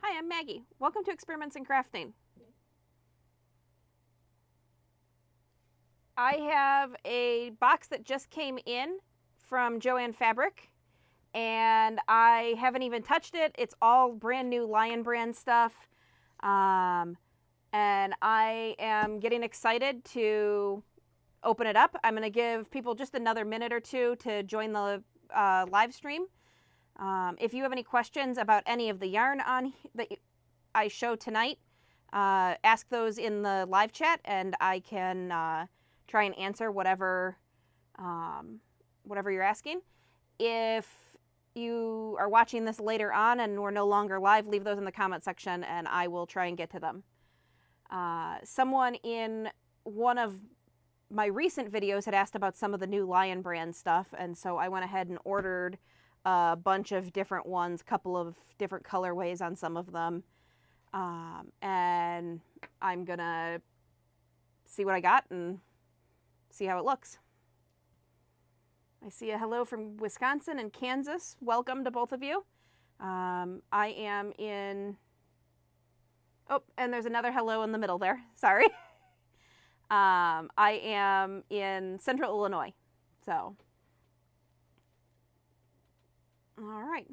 Hi, I'm Maggie. Welcome to Experiments in Crafting. I have a box that just came in from Joann Fabric, and I haven't even touched it. It's all brand new Lion brand stuff, and I am getting excited to open it up. I'm going to give people just another minute or two to join the live stream. If you have any questions about any of the yarn that I show tonight, ask those in the live chat, and I can try and answer whatever you're asking. If you are watching this later on and we're no longer live, leave those in the comment section, and I will try and get to them. Someone in one of my recent videos had asked about some of the new Lion brand stuff, and so I went ahead and ordered a bunch of different ones, couple of different colorways on some of them, and I'm gonna see what I got and see how it looks. I see a hello from Wisconsin and Kansas. Welcome to both of you. I am in, oh, and there's another hello in the middle there, sorry. I am in Central Illinois, so. All right.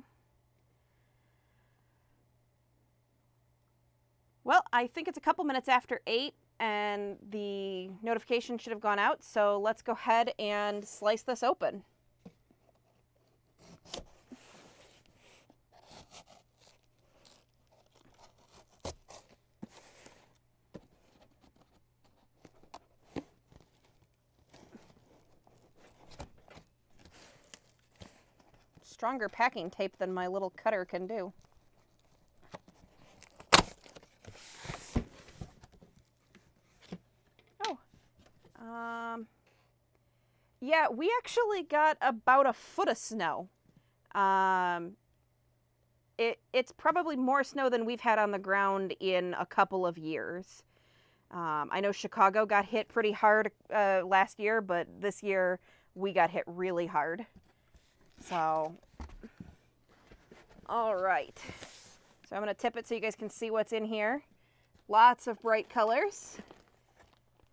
Well, I think it's a couple minutes after 8 and the notification should have gone out, so let's go ahead and slice this open. Stronger packing tape than my little cutter can do. Oh, yeah, we actually got about a foot of snow. It's probably more snow than we've had on the ground in a couple of years. I know Chicago got hit pretty hard last year, but this year we got hit really hard. So, all right. So I'm going to tip it so you guys can see what's in here. Lots of bright colors.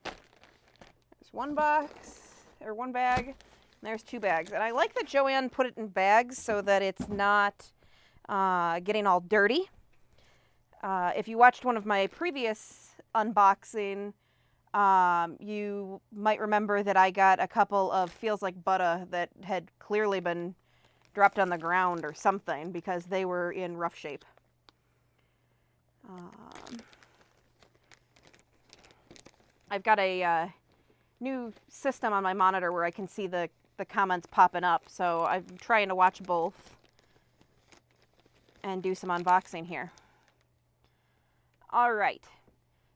There's one box, or one bag, and there's two bags. And I like that Joann put it in bags so that it's not getting all dirty. If you watched one of my previous unboxing, you might remember that I got a couple of Feels Like Butter that had clearly been dropped on the ground or something because they were in rough shape. I've got a new system on my monitor where I can see the comments popping up, so I'm trying to watch both and do some unboxing here. All right.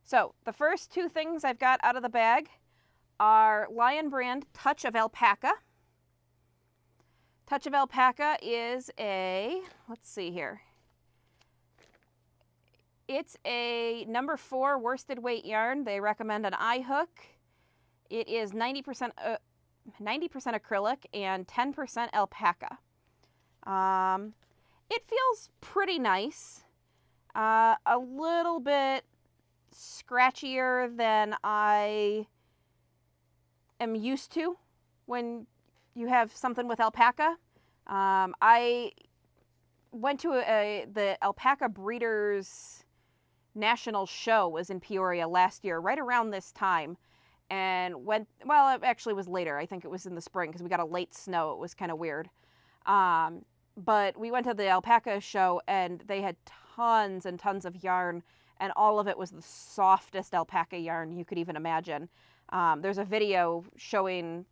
So the first two things I've got out of the bag are Lion brand Touch of Alpaca. Touch of Alpaca is a, let's see here. It's a number 4 worsted weight yarn. They recommend an eye hook. It is 90% acrylic and 10% alpaca. It feels pretty nice. A little bit scratchier than I am used to when you have something with alpaca. I went to the Alpaca Breeders National Show, was in Peoria last year, right around this time, and well, it actually was later. I think it was in the spring because we got a late snow. It was kind of weird. But we went to the alpaca show and they had tons and tons of yarn, and all of it was the softest alpaca yarn you could even imagine. There's a video showing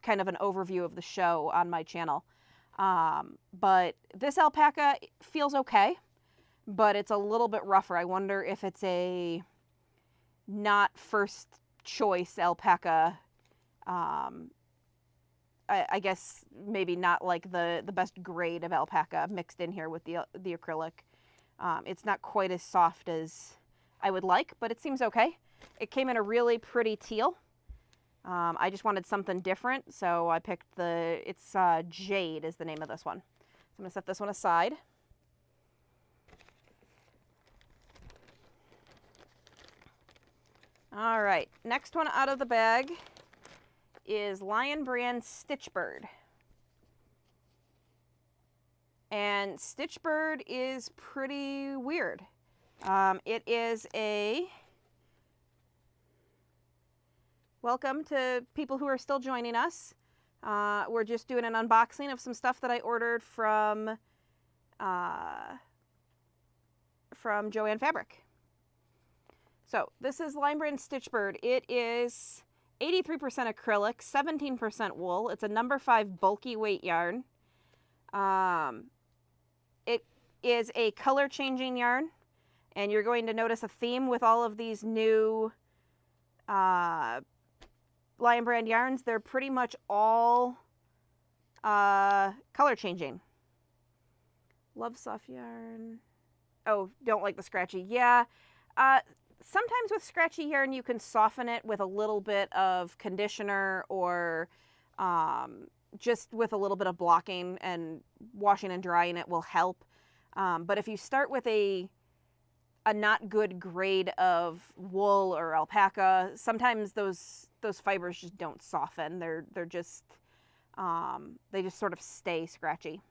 kind of an overview of the show on my channel. But this alpaca feels okay, but it's a little bit rougher. I wonder if it's a not first choice alpaca. I guess maybe not like the best grade of alpaca mixed in here with the acrylic. It's not quite as soft as I would like, but it seems okay. It came in a really pretty teal. I just wanted something different, so I picked it's Jade is the name of this one. So I'm going to set this one aside. All right, next one out of the bag is Lion brand Stitchbird. And Stitchbird is pretty weird. It is a... Welcome to people who are still joining us. We're just doing an unboxing of some stuff that I ordered from Joann Fabric. So this is Lion brand Stitchbird. It is 83% acrylic, 17% wool. It's a number 5 bulky weight yarn. It is a color changing yarn, and you're going to notice a theme with all of these new Lion brand yarns. They're pretty much all color changing. Love soft yarn. Oh, don't like the scratchy. Yeah. Sometimes with scratchy yarn, you can soften it with a little bit of conditioner or just with a little bit of blocking, and washing and drying it will help. But if you start with a not good grade of wool or alpaca, sometimes those fibers just don't soften. They're just they just sort of stay scratchy.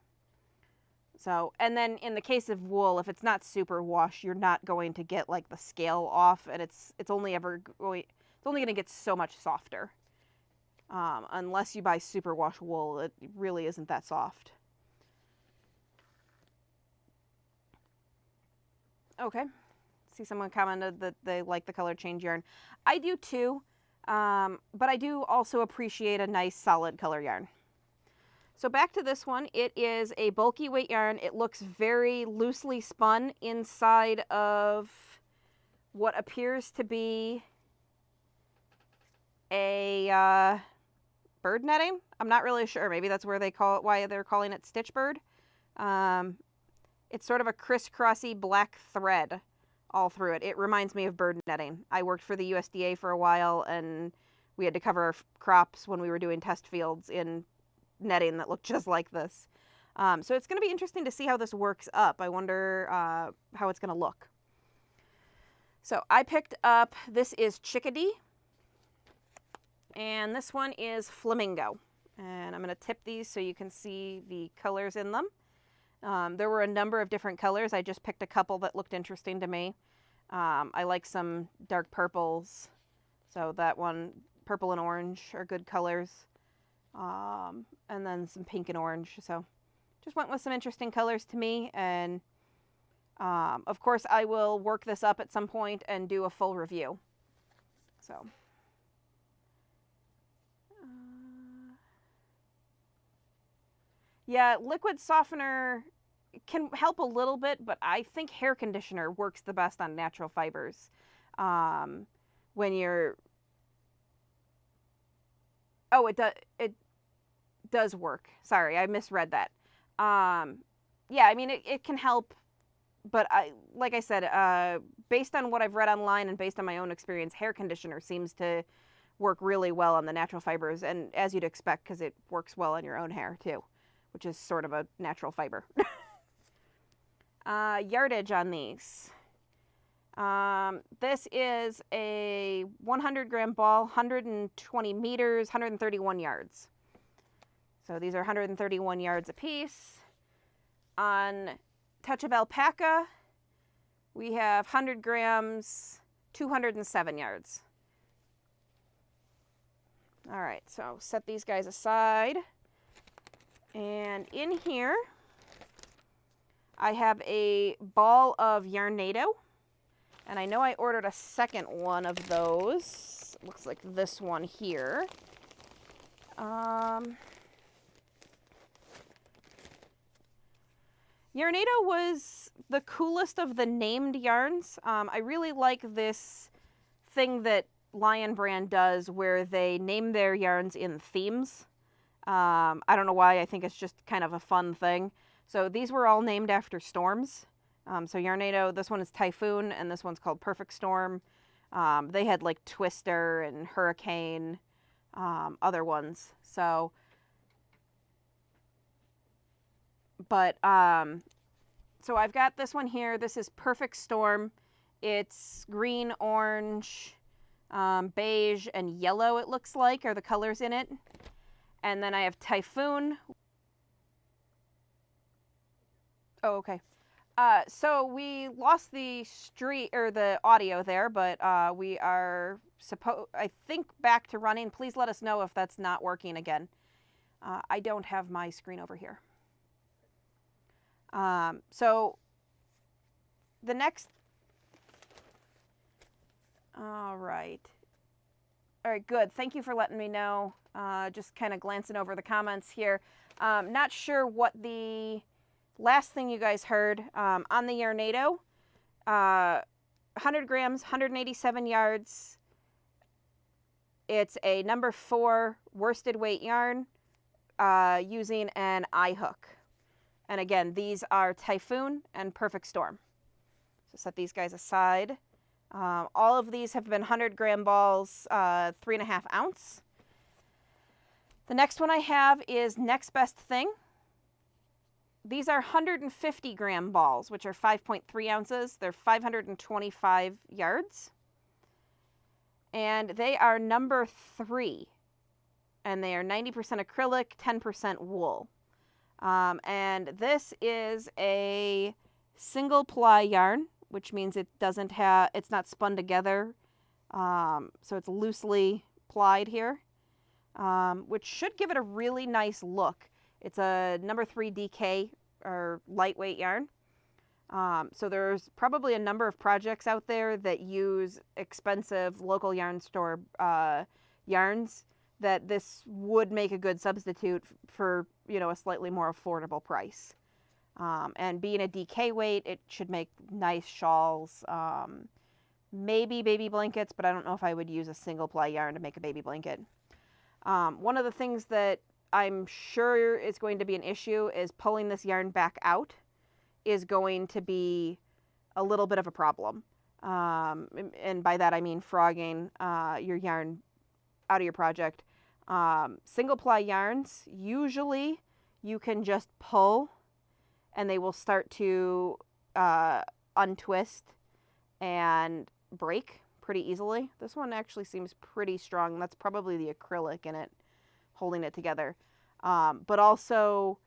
So, and then in the case of wool, if it's not super wash, you're not going to get like the scale off, and it's only going to get so much softer. Unless you buy super wash wool, it really isn't that soft. Okay. See, someone commented that they like the color change yarn. I do too, but I do also appreciate a nice solid color yarn. So back to this one, it is a bulky weight yarn. It looks very loosely spun inside of what appears to be a bird netting. I'm not really sure. Maybe that's where they call it, why they're calling it Stitchbird. It's sort of a crisscrossy black thread all through it. It reminds me of bird netting. I worked for the USDA for a while, and we had to cover our crops when we were doing test fields in netting that looked just like this. So it's going to be interesting to see how this works up. I wonder how it's going to look. So I picked up, this is Chickadee, and this one is Flamingo. And I'm going to tip these so you can see the colors in them. There were a number of different colors. I just picked a couple that looked interesting to me. I like some dark purples. So that one, purple and orange are good colors. And then some pink and orange. So just went with some interesting colors to me. And of course, I will work this up at some point and do a full review. So. Yeah, liquid softener can help a little bit, but I think hair conditioner works the best on natural fibers. When you're... Oh, it does work. Sorry, I misread that. Yeah, I mean, it can help, but like I said, based on what I've read online and based on my own experience, hair conditioner seems to work really well on the natural fibers, and as you'd expect, because it works well on your own hair too, which is sort of a natural fiber. Yardage on these. This is a 100-gram ball, 120 meters, 131 yards. So these are 131 yards a piece. On Touch of Alpaca, we have 100 grams, 207 yards. All right, so set these guys aside. And in here, I have a ball of Yarnado. And I know I ordered a second one of those. Looks like this one here. Yarnado was the coolest of the named yarns. I really like this thing that Lion brand does where they name their yarns in themes. I don't know why. I think it's just kind of a fun thing. So these were all named after storms. So Yarnado, this one is Typhoon, and this one's called Perfect Storm. They had like Twister and Hurricane, other ones. So, but, so I've got this one here. This is Perfect Storm. It's green, orange, Beige and yellow, it looks like, are the colors in it. And then I have Typhoon. Oh, okay. So we lost the audio there, but we are I think back to running. Please let us know if that's not working again. I don't have my screen over here. So the next. All right. All right, good. Thank you for letting me know. Just kind of glancing over the comments here. Not sure what the last thing you guys heard on the Yarnado. 100 grams, 187 yards. It's a number 4 worsted weight yarn using an eye hook. And again, these are Typhoon and Perfect Storm. So set these guys aside. All of these have been 100 gram balls, 3.5 ounce. The next one I have is Next Best Thing. These are 150 gram balls, which are 5.3 ounces. They're 525 yards. And they are number 3. And they are 90% acrylic, 10% wool. And this is a single ply yarn, which means it's not spun together. So it's loosely plied here, which should give it a really nice look. It's a number 3 DK or lightweight yarn. So there's probably a number of projects out there that use expensive local yarn store yarns that this would make a good substitute for, a slightly more affordable price. And being a DK weight, it should make nice shawls, maybe baby blankets, but I don't know if I would use a single ply yarn to make a baby blanket. One of the things that I'm sure is going to be an issue is pulling this yarn back out is going to be a little bit of a problem. And by that I mean frogging your yarn out of your project. Single ply yarns, usually you can just pull and they will start to untwist and break pretty easily. This one actually seems pretty strong. That's probably the acrylic in it holding it together. But also,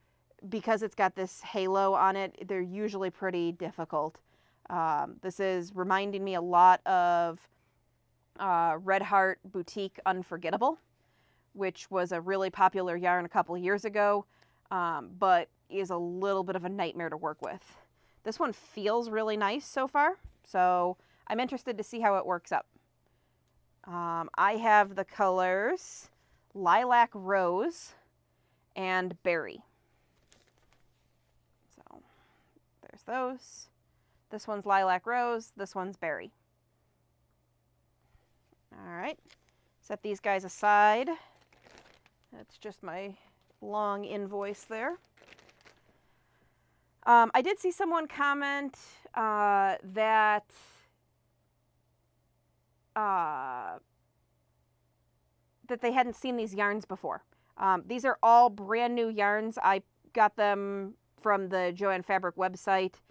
because it's got this halo on it, they're usually pretty difficult. This is reminding me a lot of Red Heart Boutique Unforgettable, which was a really popular yarn a couple years ago, but is a little bit of a nightmare to work with. This one feels really nice so far, so I'm interested to see how it works up. I have the colors Lilac Rose and Berry. So there's those. This one's Lilac Rose, this one's Berry. All right, set these guys aside. That's just my long invoice there. I did see someone comment that they hadn't seen these yarns before. These are all brand new yarns. I got them from the Joann Fabric website.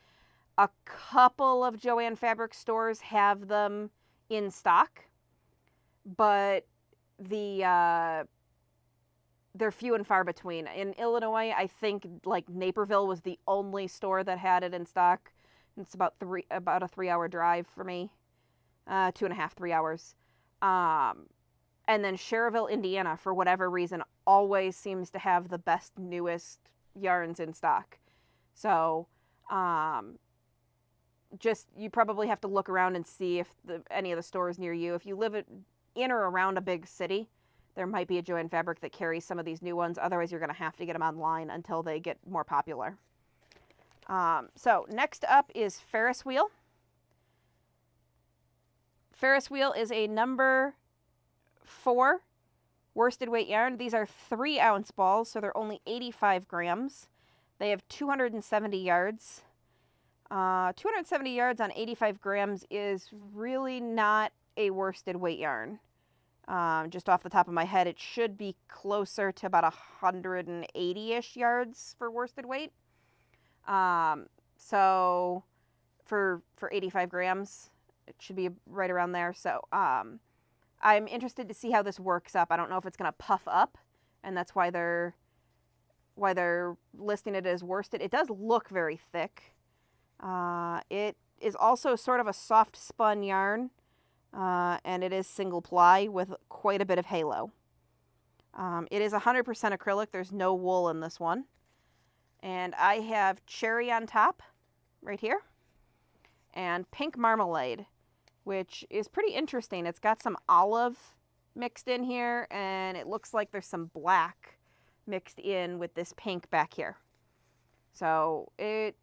A couple of Joann Fabric stores have them in stock, but they're few and far between. In Illinois, I think like Naperville was the only store that had it in stock. It's about a 3-hour drive for me, 2.5, 3 hours. And then Cherville, Indiana, for whatever reason, always seems to have the best, newest yarns in stock. So, you probably have to look around and see if any of the stores near you. If you live in or around a big city, there might be a Joann Fabric that carries some of these new ones. Otherwise, you're going to have to get them online until they get more popular. So next up is Ferris Wheel. Ferris Wheel is a number 4 worsted weight yarn. These are 3-ounce balls, so they're only 85 grams. They have 270 yards. 270 yards on 85 grams is really not a worsted weight yarn. Just off the top of my head, it should be closer to about 180-ish yards for worsted weight. So for 85 grams, it should be right around there. So I'm interested to see how this works up. I don't know if it's going to puff up, and that's why they're listing it as worsted. It does look very thick. It is also sort of a soft spun yarn, and it is single ply with quite a bit of halo. It is 100% acrylic. There's no wool in this one. And I have cherry on top, right here, and pink marmalade, which is pretty interesting. It's got some olive mixed in here, and it looks like there's some black mixed in with this pink back here. So it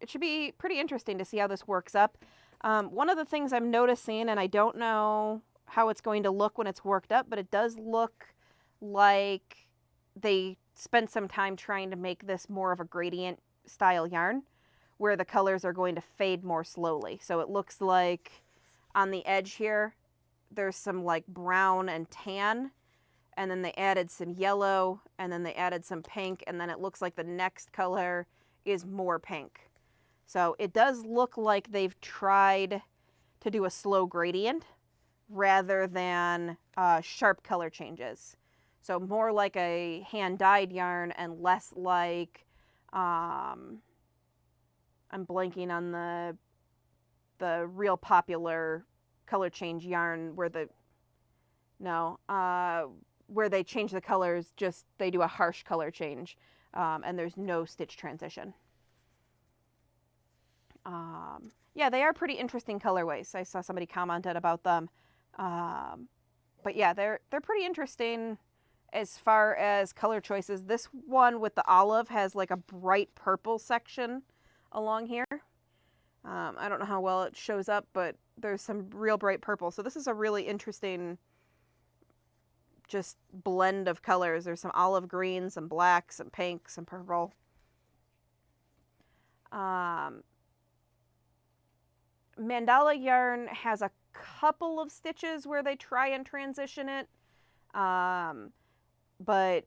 should be pretty interesting to see how this works up. One of the things I'm noticing, and I don't know how it's going to look when it's worked up, but it does look like they spent some time trying to make this more of a gradient style yarn, where the colors are going to fade more slowly. So it looks like on the edge here, there's some like brown and tan, and then they added some yellow, and then they added some pink, and then it looks like the next color is more pink. So it does look like they've tried to do a slow gradient rather than sharp color changes. So more like a hand-dyed yarn and less like, I'm blanking on the real popular color change yarn where where they change the colors, just they do a harsh color change, and there's no stitch transition. Yeah, they are pretty interesting colorways. I saw somebody commented about them. But yeah, they're pretty interesting as far as color choices. This one with the olive has like a bright purple section along here. I don't know how well it shows up, but there's some real bright purple. So this is a really interesting just blend of colors. There's some olive green, some black, some pink, some purple. Mandala Yarn has a couple of stitches where they try and transition it. But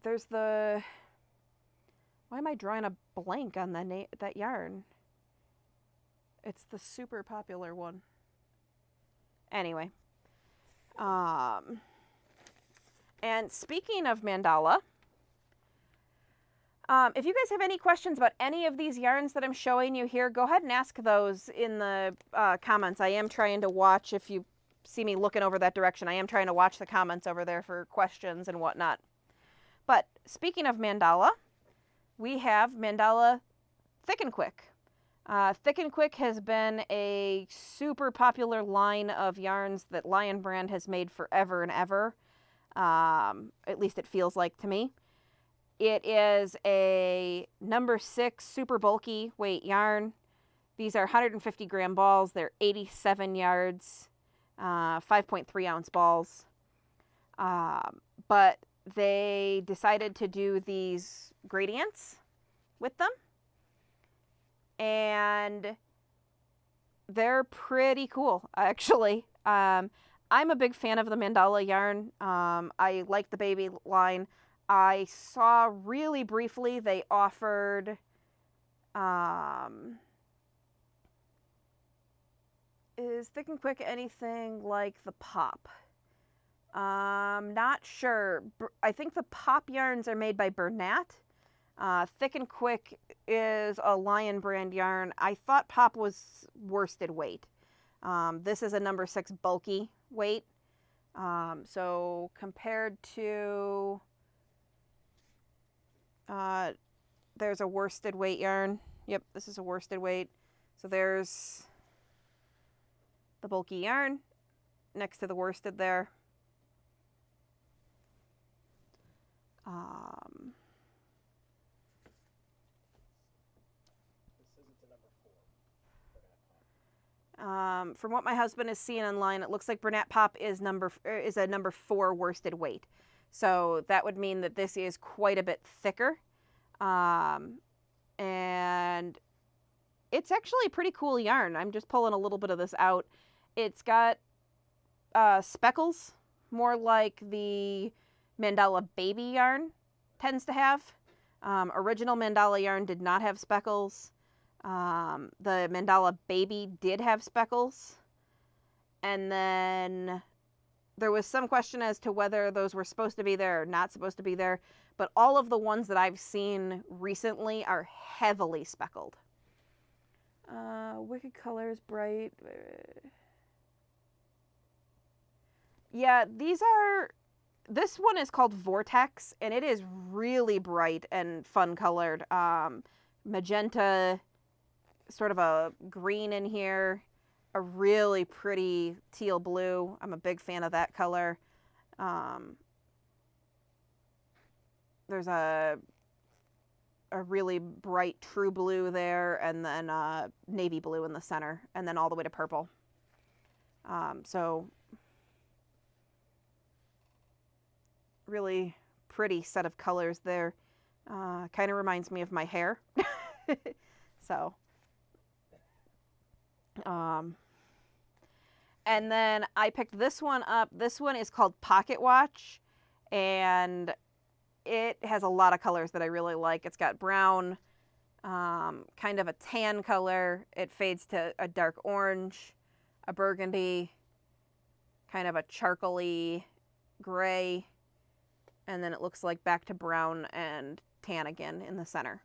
there's the... Why am I drawing a blank on that yarn? It's the super popular one. Anyway. And speaking of mandala, if you guys have any questions about any of these yarns that I'm showing you here, go ahead and ask those in the comments. I am trying to watch, if you see me looking over that direction, I am trying to watch the comments over there for questions and whatnot. But speaking of mandala, we have Mandala Thick and Quick. Thick and Quick has been a super popular line of yarns that Lion Brand has made forever and ever. At least it feels like to me. It is a number 6 super bulky weight yarn. These are 150 gram balls. They're 87 yards, 5.3 ounce balls. But they decided to do these gradients with them. And they're pretty cool, actually. I'm a big fan of the Mandala yarn. I like the baby line. I saw really briefly they offered is Thick and Quick anything like the Pop? Not sure. I think the Pop yarns are made by Bernat. Thick and Quick is a Lion Brand yarn. I thought Pop was worsted weight. This is a number 6 bulky weight. So compared to... there's a worsted weight yarn. Yep, this is a worsted weight. So there's the bulky yarn next to the worsted there. From what my husband is seeing online, it looks like Bernat Pop is a number 4 worsted weight. So that would mean that this is quite a bit thicker. And it's actually a pretty cool yarn. I'm just pulling a little bit of this out. It's got speckles, more like the Mandala baby yarn tends to have. Original Mandala yarn did not have speckles. The Mandala baby did have speckles. And then there was some question as to whether those were supposed to be there or not supposed to be there, but all of the ones that I've seen recently are heavily speckled. Wicked Colors, Bright. Yeah, this one is called Vortex, and it is really bright and fun colored. Magenta, sort of a green in here, a really pretty teal blue. I'm a big fan of that color. There's a really bright true blue there, and then navy blue in the center, and then all the way to purple. So really pretty set of colors there. Kind of reminds me of my hair. So, and then I picked this one up. This one is called Pocket Watch, and it has a lot of colors that I really like. It's got brown, kind of a tan color. It fades to a dark orange, a burgundy, kind of a charcoaly gray, and then it looks like back to brown and tan again in the center.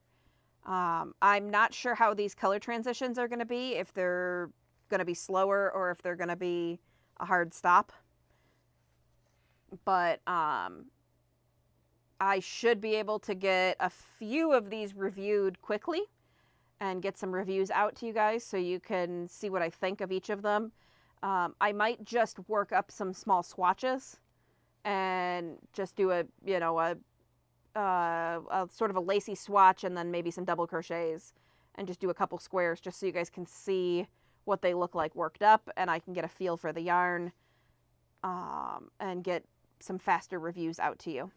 I'm not sure how these color transitions are going to be, if they're going to be slower or if they're going to be a hard stop. But I should be able to get a few of these reviewed quickly and get some reviews out to you guys so you can see what I think of each of them. I might just work up some small swatches and just do a sort of a lacy swatch and then maybe some double crochets and just do a couple squares just so you guys can see what they look like worked up, and I can get a feel for the yarn and get some faster reviews out to you.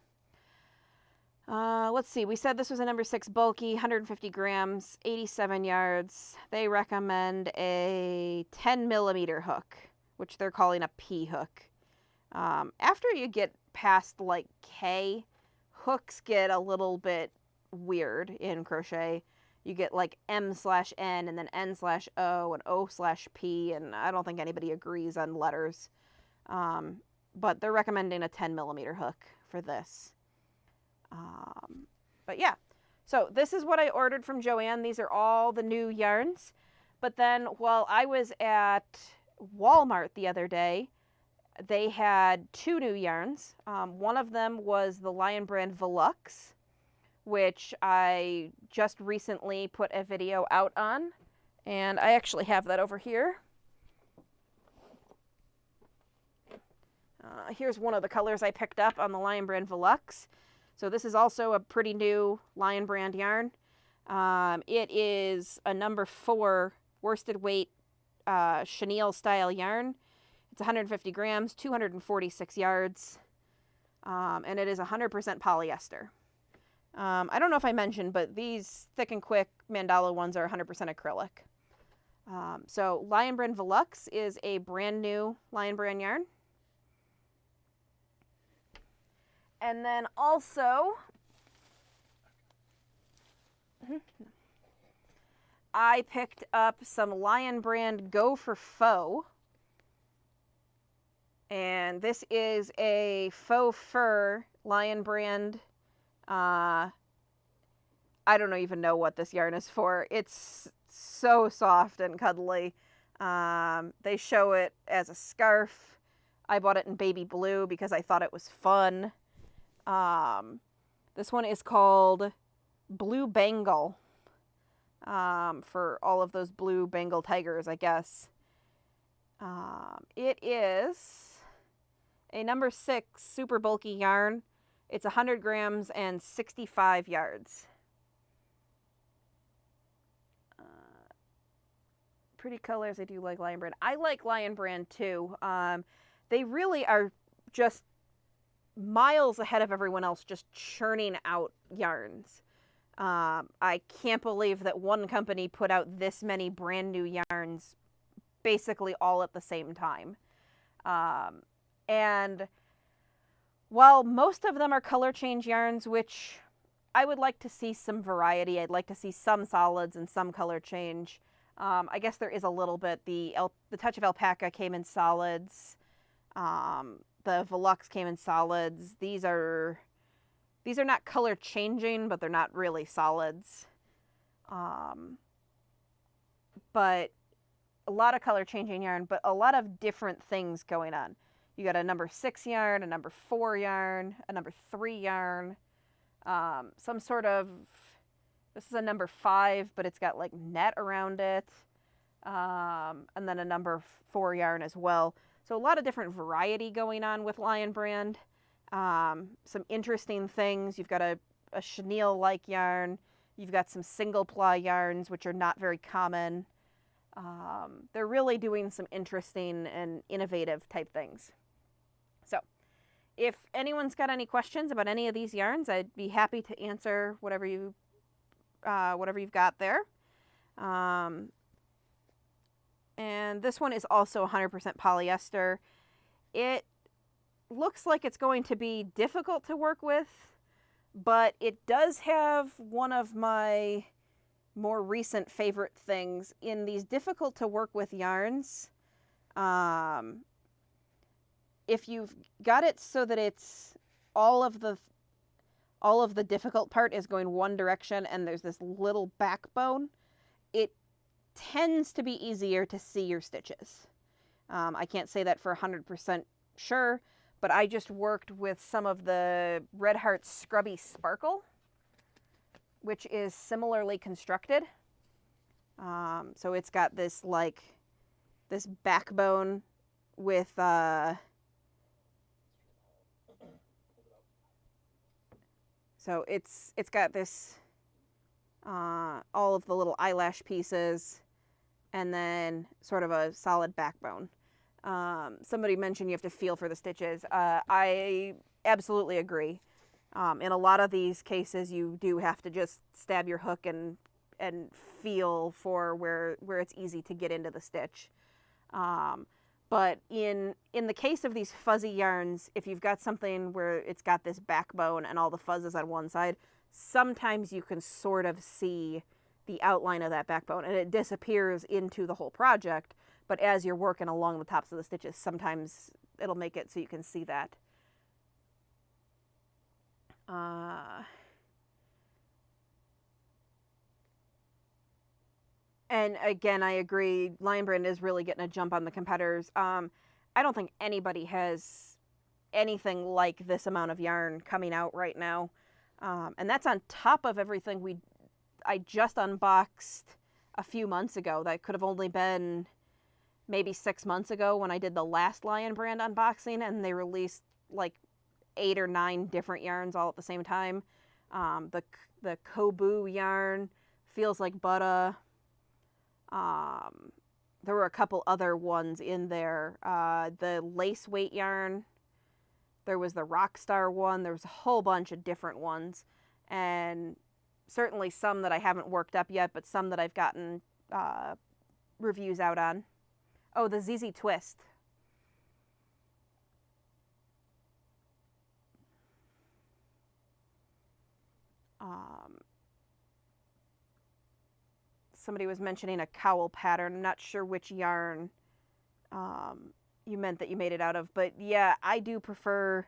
Let's see, we said this was a number 6 bulky, 150 grams, 87 yards. They recommend a 10 millimeter hook, which they're calling a P hook. After you get past like K, hooks get a little bit weird in crochet. You get like M/N and then N/O and O/P, and I don't think anybody agrees on letters. But they're recommending a 10 millimeter hook for this. But yeah, so this is what I ordered from Joann. These are all the new yarns. But then while I was at Walmart the other day, they had 2 new yarns. One of them was the Lion brand vel-luxe, which I just recently put a video out on, and I actually have that over here. Here's one of the colors I picked up on the Lion brand vel-luxe. So this is also a pretty new Lion brand yarn. It is a number 4 worsted weight chenille style yarn. It's 150 grams, 246 yards, and it is 100% polyester. I don't know if I mentioned, but these Thick and Quick Mandala ones are 100% acrylic. So Lion brand vel-luxe is a brand new Lion brand yarn. And then also, I picked up some Lion brand Go for Faux. And this is a faux fur Lion brand. I don't even know what this yarn is for. It's so soft and cuddly. They show it as a scarf. I bought it in baby blue because I thought it was fun. This one is called Blue Bengal, for all of those blue Bengal tigers, I guess. It is a number 6 super bulky yarn. It's 100 grams and 65 yards. Pretty colors. I do like Lion brand. I like Lion brand too. They really are just miles ahead of everyone else, just churning out yarns. I can't believe that one company put out this many brand new yarns basically all at the same time. And while most of them are color change yarns, which I would like to see some variety, I'd like to see some solids and some color change. I guess there is a little bit. The Touch of Alpaca came in solids. The the vel-luxe came in solids. These are not color changing, but they're not really solids. But a lot of color changing yarn, but a lot of different things going on. You got a number 6 yarn, a number 4 yarn, a number 3 yarn, some sort of, this is a number 5, but it's got like net around it, and then a number 4 yarn as well. So a lot of different variety going on with Lion Brand. Some interesting things. You've got a chenille-like yarn. You've got some single ply yarns, which are not very common. They're really doing some interesting and innovative type things. So if anyone's got any questions about any of these yarns, I'd be happy to answer whatever you've got there. And this one is also 100% polyester. It looks like it's going to be difficult to work with, but it does have one of my more recent favorite things in these difficult to work with yarns. If you've got it so that it's all of the difficult part is going one direction and there's this little backbone, it tends to be easier to see your stitches. I can't say that for 100% sure, but I just worked with some of the Red Heart Scrubby Sparkle, which is similarly constructed. So it's got this this backbone with so it's got this all of the little eyelash pieces and then sort of a solid backbone. Somebody mentioned you have to feel for the stitches. I absolutely agree. In a lot of these cases, you do have to just stab your hook and feel for where it's easy to get into the stitch. But in the case of these fuzzy yarns, if you've got something where it's got this backbone and all the fuzz is on one side, sometimes you can sort of see the outline of that backbone and it disappears into the whole project. But as you're working along the tops of the stitches, sometimes it'll make it so you can see that. And again, I agree, Lion Brand is really getting a jump on the competitors. I don't think anybody has anything like this amount of yarn coming out right now. And that's on top of everything I just unboxed a few months ago. That could have only been maybe 6 months ago when I did the last Lion Brand unboxing, and they released like 8 or 9 different yarns all at the same time. The Kobu yarn, Feels Like Butter. There were a couple other ones in there. The lace weight yarn. There was the Rockstar one. There was a whole bunch of different ones. And certainly some that I haven't worked up yet, but some that I've gotten reviews out on. Oh, the ZZ Twist. Somebody was mentioning a cowl pattern. I'm not sure which yarn you meant that you made it out of, but yeah, I do prefer,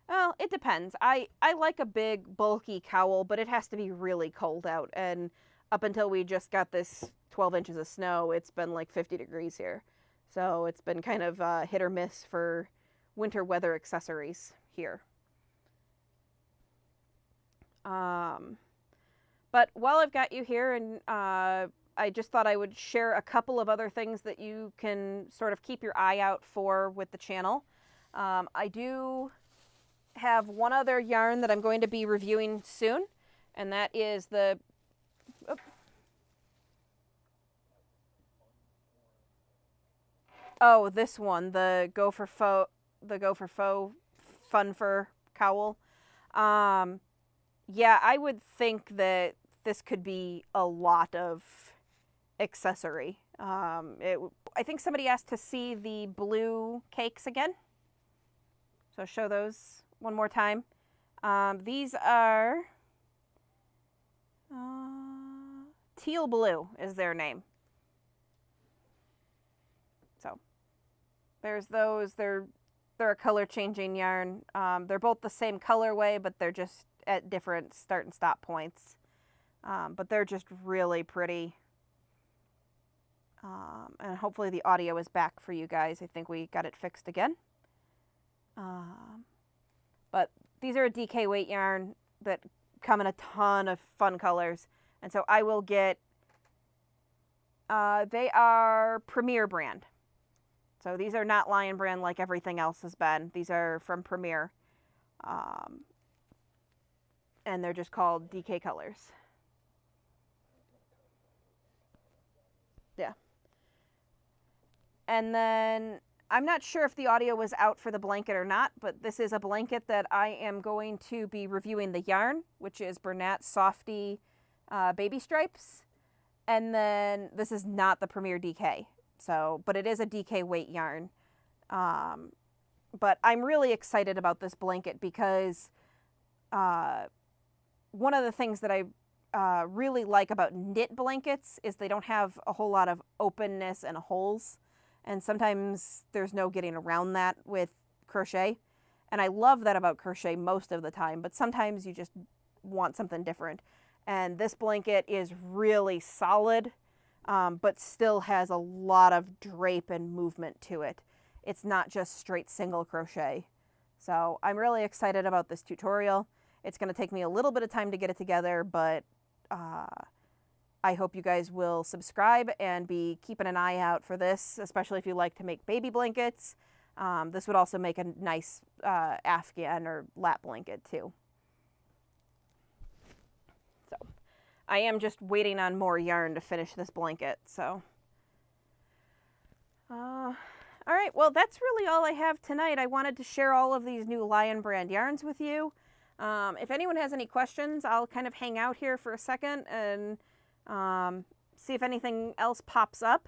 well, it depends. I like a big, bulky cowl, but it has to be really cold out, and up until we just got this 12 inches of snow, it's been like 50 degrees here. So it's been kind of hit or miss for winter weather accessories here. But while I've got you here, and I just thought I would share a couple of other things that you can sort of keep your eye out for with the channel. I do have one other yarn that I'm going to be reviewing soon, and that is the... Oh, this one, the Go for Faux Fun Fur Cowl. Yeah, I would think that this could be a lot of accessory. I think somebody asked to see the blue cakes again. So show those one more time. These are Teal Blue is their name. So there's those. They're they're a color changing yarn. They're both the same colorway, but they're just at different start and stop points. But they're just really pretty. And hopefully the audio is back for you guys. I think we got it fixed again. But these are a DK weight yarn that come in a ton of fun colors. And so I will get, they are Premier brand. So these are not Lion brand like everything else has been. These are from Premier. And they're just called DK colors. Yeah. And then I'm not sure if the audio was out for the blanket or not, but this is a blanket that I am going to be reviewing the yarn, which is Bernat Softy Baby Stripes. And then this is not the Premier DK, so, but it is a DK weight yarn. But I'm really excited about this blanket because one of the things that I really like about knit blankets is they don't have a whole lot of openness and holes. And sometimes there's no getting around that with crochet. And I love that about crochet most of the time, but sometimes you just want something different. And this blanket is really solid, but still has a lot of drape and movement to it. It's not just straight single crochet. So I'm really excited about this tutorial. It's going to take me a little bit of time to get it together, but I hope you guys will subscribe and be keeping an eye out for this, especially if you like to make baby blankets. This would also make a nice Afghan or lap blanket too. So I am just waiting on more yarn to finish this blanket. So, all right, well, that's really all I have tonight. I wanted to share all of these new Lion brand yarns with you. If anyone has any questions, I'll kind of hang out here for a second and see if anything else pops up.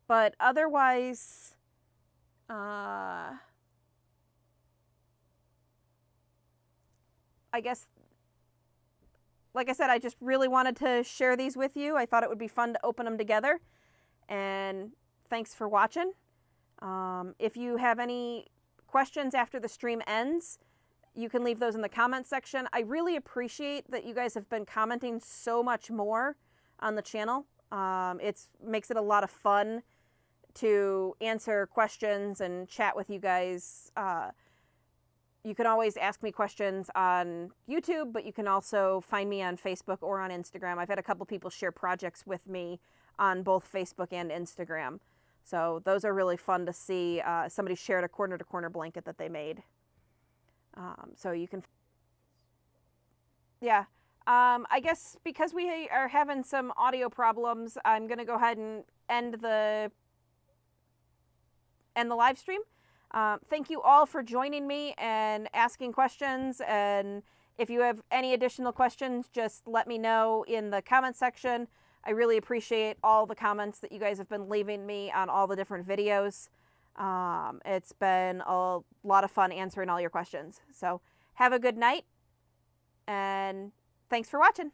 But otherwise, I guess, like I said, I just really wanted to share these with you. I thought it would be fun to open them together. And thanks for watching. If you have any questions after the stream ends, you can leave those in the comments section. I really appreciate that you guys have been commenting so much more on the channel. It makes it a lot of fun to answer questions and chat with you guys. You can always ask me questions on YouTube, but you can also find me on Facebook or on Instagram. I've had a couple people share projects with me on both Facebook and Instagram. So those are really fun to see. Somebody shared a corner-to-corner blanket that they made. So you can, yeah. I guess because we are having some audio problems, I'm going to go ahead and end the live stream. Thank you all for joining me and asking questions. And if you have any additional questions, just let me know in the comment section. I really appreciate all the comments that you guys have been leaving me on all the different videos. It's been a lot of fun answering all your questions. So have a good night, and thanks for watching.